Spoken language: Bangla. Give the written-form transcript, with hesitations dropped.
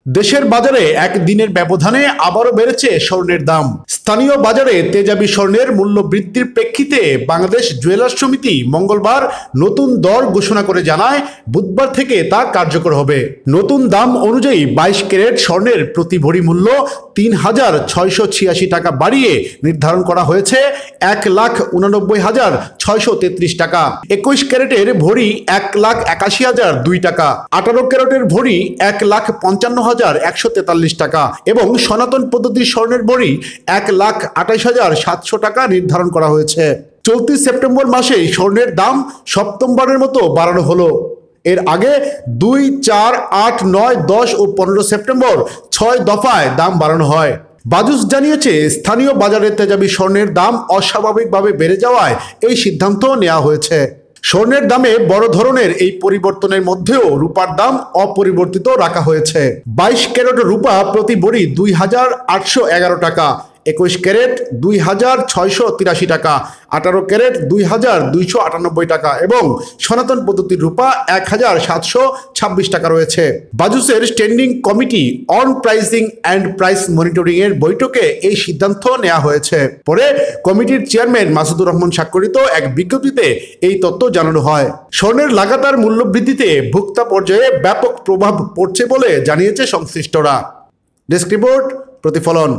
দেশের বাজারে একদিনের ব্যবধানে আবারও বেড়েছে স্বর্ণের দাম। স্থানীয় বাজারে তেজাবি স্বর্ণের মূল্য বৃদ্ধির প্রেক্ষিতে বাংলাদেশ জুয়েলার্স সমিতি মঙ্গলবার নতুন দর ঘোষণা করে জানায় বুধবার থেকে তা কার্যকর হবে। নতুন দাম অনুযায়ী 22 ক্যারেট স্বর্ণের প্রতি ভরি মূল্য ৩,৬৮৬ টাকা বাড়িয়ে নির্ধারণ করা হয়েছে ১,৮৯,৬৩৩ টাকা। ২১ ক্যারেটের ভরি ১,৮১,০০২ টাকা, ১৮ ক্যারেটের ভরি ১,৫৫,১৪৩ টাকা এবং সনাতন পদ্ধতির স্বর্ণের ভরি ১,২৮,৭০০ টাকা নির্ধারণ করা হয়েছে। চলতি সেপ্টেম্বর মাসে স্বর্ণের দাম সপ্তমবারের মতো বাড়ানো হলো। এর আগে ২, ৪, ৮, ৯, ১০ ও ১৫ সেপ্টেম্বর ৬ দফায় দাম বাড়ানো হয়। বাজুস জানিয়েছে, স্থানীয় বাজারে তেজাবি স্বর্ণের দাম অস্বাভাবিকভাবে বেড়ে যাওয়ায় এই সিদ্ধান্ত নেওয়া হয়েছে। স্বর্ণের দামে বড় ধরনের এই পরিবর্তনের মধ্যেও রূপার দাম অপরিবর্তিত রাখা হয়েছে। 22 ক্যারেট রূপা প্রতি ভরি ২,৮১১ টাকা, ২১ ক্যারেট ২,৬৮৩ টাকা, ১৮ ক্যারেট ২,২৯৮ টাকা এবং সনাতন পদ্ধতির রূপা ১,৭২৬ টাকা রয়েছে। বাজুসের standing committee on pricing and price monitoring এর বৈঠকে এই সিদ্ধান্ত নেওয়া হয়েছে। পরে কমিটির চেয়ারম্যান মাসুদুর রহমান স্বাক্ষরিত এক বিজ্ঞপ্তিতে এই তথ্য জানানো হয়। স্বর্ণের লাগাতার মূল্যবৃদ্ধিতে ভোক্তা পর্যায়ে ব্যাপক প্রভাব পড়ছে বলে জানিয়েছে সংশ্লিষ্টরা। ডেস্ক রিপোর্ট, প্রতিফলন।